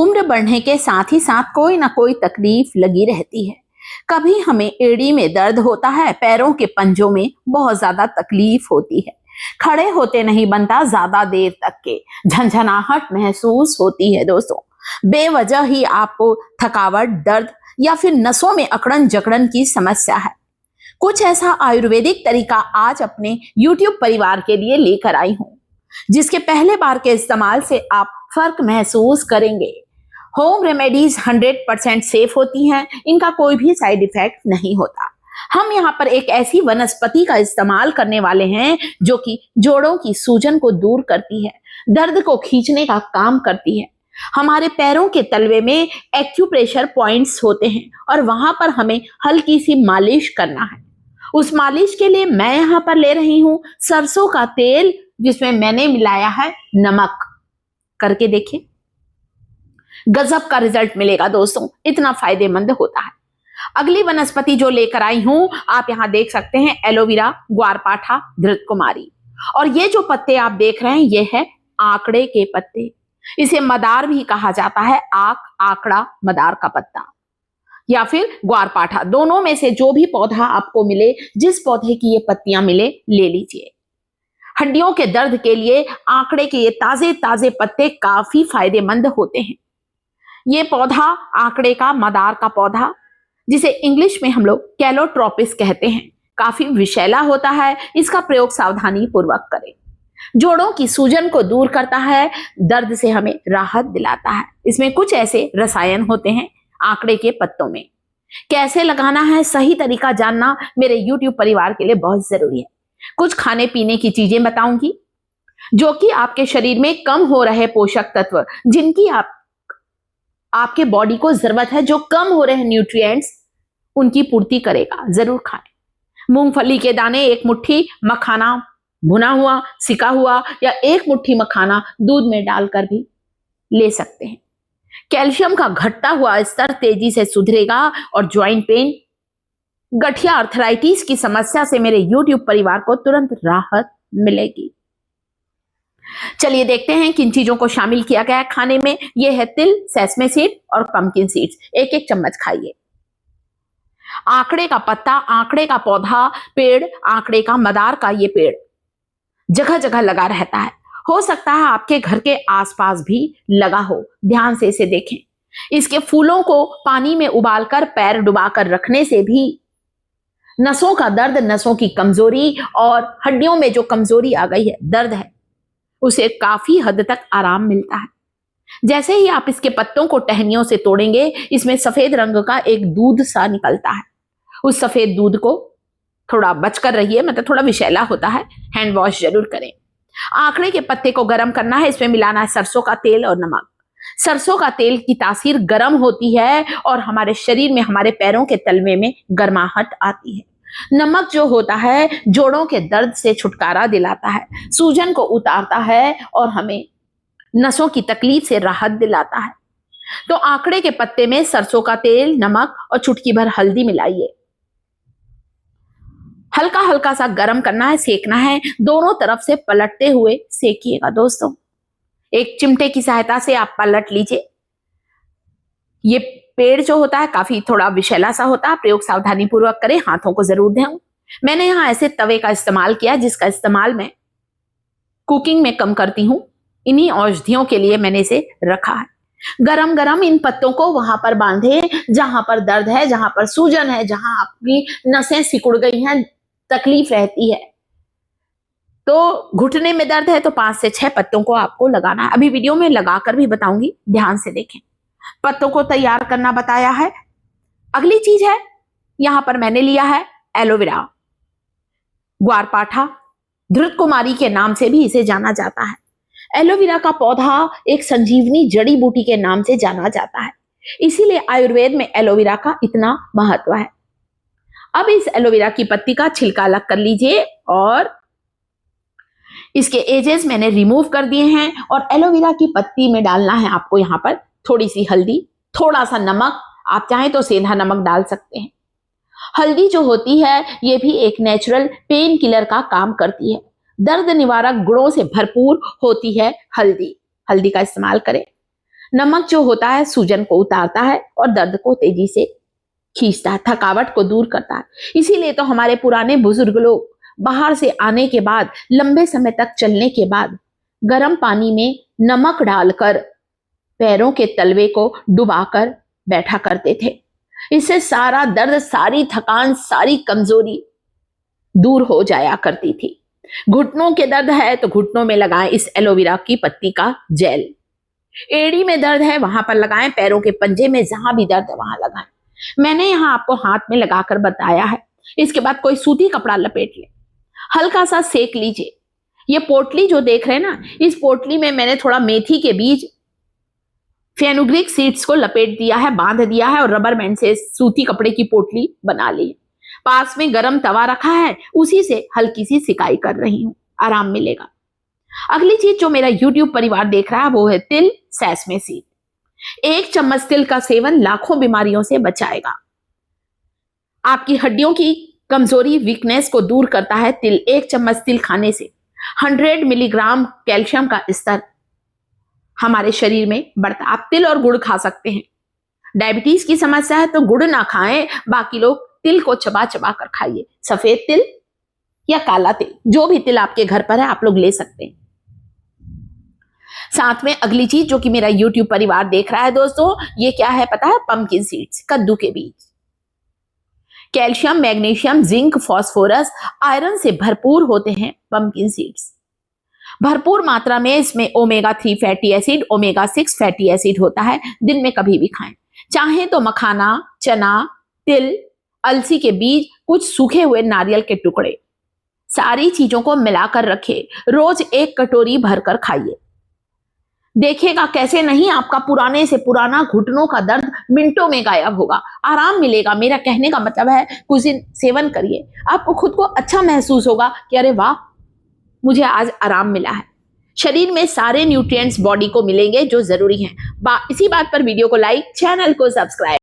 उम्र बढ़ने के साथ ही साथ कोई ना कोई तकलीफ लगी रहती है। कभी हमें एड़ी में दर्द होता है, पैरों के पंजों में बहुत ज्यादा तकलीफ होती है, खड़े होते नहीं बनता ज्यादा देर तक के, झंझनाहट महसूस होती है दोस्तों, बेवजह ही आपको थकावट, दर्द या फिर नसों में अकड़न जकड़न की समस्या है। कुछ ऐसा आयुर्वेदिक तरीका आज अपने YouTube परिवार के लिए लेकर आई हूं, जिसके पहले बार के इस्तेमाल से आप फर्क महसूस करेंगे। होम रेमेडीज 100% सेफ होती हैं, इनका कोई भी साइड इफेक्ट नहीं होता। हम यहाँ पर एक ऐसी वनस्पति का इस्तेमाल करने वाले हैं जो कि जोड़ों की सूजन को दूर करती है, दर्द को खींचने का काम करती है। हमारे पैरों के तलवे में एक्यूप्रेशर पॉइंट्स होते हैं और वहां पर हमें हल्की सी मालिश करना है। उस मालिश के लिए मैं यहाँ पर ले रही हूं सरसों का तेल, जिसमें मैंने मिलाया है नमक। करके देखिए, गजब का रिजल्ट मिलेगा दोस्तों, इतना फायदेमंद होता है। अगली वनस्पति जो लेकर आई हूं, आप यहां देख सकते हैं एलोवेरा, ग्वारपाठा, धृतकुमारी। और ये जो पत्ते आप देख रहे हैं ये है आंकड़े के पत्ते। इसे मदार भी कहा जाता है, आंकड़ा, मदार का पत्ता या फिर ग्वारपाठा, दोनों में से जो भी पौधा आपको मिले, जिस पौधे की ये पत्तियां मिले, ले लीजिए। हड्डियों के दर्द के लिए आंकड़े के ये ताजे ताजे पत्ते काफी फायदेमंद होते हैं। ये पौधा आंकड़े का, मदार का पौधा, जिसे इंग्लिश में हम लोग कैलोट्रोपिस कहते हैं, काफी विषैला होता है। इसका प्रयोग सावधानी पूर्वक करें। जोड़ों की सूजन को दूर करता है, दर्द से हमें राहत दिलाता है। इसमें कुछ ऐसे रसायन होते हैं आंकड़े के पत्तों में। कैसे लगाना है, सही तरीका जानना मेरे YouTube परिवार के लिए बहुत जरूरी है। कुछ खाने पीने की चीजें बताऊंगी जो कि आपके शरीर में कम हो रहे पोषक तत्व, जिनकी आपके बॉडी को जरूरत है, जो कम हो रहे न्यूट्रिएंट्स, उनकी पूर्ति करेगा, जरूर खाएं। मूंगफली के दाने 1 मुट्ठी, मखाना भुना हुआ, सिका हुआ, या 1 मुट्ठी मखाना दूध में डालकर भी ले सकते हैं। कैल्शियम का घटता हुआ स्तर तेजी से सुधरेगा और ज्वाइंट पेन, गठिया, आर्थराइटिस की समस्या से मेरे YouTube परिवार को तुरंत राहत मिलेगी। चलिए देखते हैं किन चीजों को शामिल किया गया है खाने में। यह है तिल, सेसमे सीड और पंपकिन सीड्स। 1-1 चम्मच खाइए। आंकड़े का पत्ता, आंकड़े का पौधा, पेड़, आंकड़े का, मदार का ये पेड़ जगह जगह लगा रहता है। हो सकता है आपके घर के आसपास भी लगा हो, ध्यान से इसे देखें। इसके फूलों को पानी में उबालकर पैर डुबाकर रखने से भी नसों का दर्द, नसों की कमजोरी और हड्डियों में जो कमजोरी आ गई है, दर्द है, उसे काफी हद तक आराम मिलता है। जैसे ही आप इसके पत्तों को टहनियों से तोड़ेंगे, इसमें सफेद रंग का एक दूध सा निकलता है। उस सफेद दूध को थोड़ा बचकर रहिए, मतलब थोड़ा विषैला होता है, हैंड वॉश जरूर करें। आंकड़े के पत्ते को गर्म करना है, इसमें मिलाना है सरसों का तेल और नमक। सरसों का तेल की तासीर गर्म होती है और हमारे शरीर में, हमारे पैरों के तलवे में गर्माहट आती है। नमक जो होता है जोड़ों के दर्द से छुटकारा दिलाता है, सूजन को उतारता है और हमें नसों की तकलीफ से राहत दिलाता है। तो आंकड़े के पत्ते में सरसों का तेल, नमक और चुटकी भर हल्दी मिलाइए। हल्का हल्का सा गर्म करना है, सेकना है, दोनों तरफ से पलटते हुए सेकिएगा दोस्तों। एक चिमटे की सहायता से आप पलट लीजिए। ये पेड़ जो होता है काफी थोड़ा विषैला सा होता है, प्रयोग सावधानी पूर्वक करें, हाथों को जरूर धोएं। मैंने यहाँ ऐसे तवे का इस्तेमाल किया, जिसका इस्तेमाल मैं कुकिंग में कम करती हूँ। इन्हीं औषधियों के लिए मैंने इसे रखा है। गरम गरम इन पत्तों को वहां पर बांधे जहां पर दर्द है, जहां पर सूजन है, जहां आपकी नसें सिकुड़ गई हैं, तकलीफ रहती है। तो घुटने में दर्द है तो 5 से 6 पत्तों को आपको लगाना है। अभी वीडियो में लगाकर भी बताऊंगी, ध्यान से देखें। पत्तों को तैयार करना बताया है। अगली चीज है, यहां पर मैंने लिया है एलोवेरा, ग्वारपाठा, धृतकुमारी के नाम से भी इसे जाना जाता है। एलोवेरा का पौधा एक संजीवनी जड़ी बूटी के नाम से जाना जाता है, इसीलिए आयुर्वेद में एलोवेरा का इतना महत्व है। अब इस एलोवेरा की पत्ती का छिलका अलग कर लीजिए और इसके एजेस मैंने रिमूव कर दिए हैं। और एलोवेरा की पत्ती में डालना है आपको यहाँ पर थोड़ी सी हल्दी, थोड़ा सा नमक, आप चाहें तो सेंधा नमक डाल सकते हैं। हल्दी जो होती है ये भी एक नेचुरल पेन किलर का काम करती है, दर्द निवारक गुणों से भरपूर होती है हल्दी। हल्दी का इस्तेमाल करें। नमक जो होता है सूजन को उतारता है और दर्द को तेजी से खींचता है, थकावट को दूर करता है। इसीलिए तो हमारे पुराने बुजुर्ग लोग बाहर से आने के बाद, लंबे समय तक चलने के बाद गर्म पानी में नमक डालकर पैरों के तलवे को डुबाकर बैठा करते थे। इससे सारा दर्द, सारी थकान, सारी कमजोरी दूर हो जाया करती थी। घुटनों के दर्द है तो घुटनों में लगाएं इस एलोवेरा की पत्ती का जेल। एड़ी में दर्द है वहां पर लगाएं, पैरों के पंजे में जहां भी दर्द है वहां लगाएं। मैंने यहां आपको हाथ में लगाकर बताया है। इसके बाद कोई सूती कपड़ा लपेट ले, हल्का सा सेक लीजिए। ये पोटली जो देख रहे हैं ना, इस पोटली में मैंने थोड़ा मेथी के बीज, फेनुग्रीक सीड्स को लपेट दिया है, बांध दिया है और रबर बैंड से सूती कपड़े की पोटली बना ली। पास में गरम तवा रखा है, उसी से हल्की सी सिकाई कर रही हूं, आराम मिलेगा। अगली चीज जो मेरा YouTube परिवार देख रहा है वो है तिल, सैसमे सीड। 1 चम्मच तिल का सेवन लाखों बीमारियों से बचाएगा। आपकी हड्डियों की कमजोरी, वीकनेस को दूर करता है तिल। 1 चम्मच तिल खाने से 100 मिलीग्राम कैल्शियम का स्तर हमारे शरीर में बढ़ता। आप तिल और गुड़ खा सकते हैं। डायबिटीज की समस्या है तो गुड़ ना खाएं, बाकी लोग तिल को चबा चबा कर खाइए। सफेद तिल या काला तिल, जो भी तिल आपके घर पर है आप लोग ले सकते हैं। साथ में अगली चीज जो कि मेरा YouTube परिवार देख रहा है दोस्तों, ये क्या है पता है? पंपकिन सीड्स, कद्दू के बीज। Calcium, magnesium, zinc, phosphorus, iron से भरपूर होते हैं पंपकिन सीड्स। भरपूर मात्रा में इसमें omega 3 fatty acid, omega 6 fatty acid होता है। दिन में कभी भी खाएं। चाहे तो मखाना, चना, तिल, अलसी के बीज, कुछ सूखे हुए नारियल के टुकड़े, सारी चीजों को मिलाकर रखें। रोज 1 कटोरी भरकर खाइए। देखिएगा कैसे नहीं आपका पुराने से पुराना घुटनों का दर्द मिनटों में गायब होगा, आराम मिलेगा। मेरा कहने का मतलब है कुछ दिन सेवन करिए, आपको खुद को अच्छा महसूस होगा कि अरे वाह, मुझे आज आराम मिला है। शरीर में सारे न्यूट्रिएंट्स बॉडी को मिलेंगे जो जरूरी हैं। इसी बात पर वीडियो को लाइक, चैनल को सब्सक्राइब।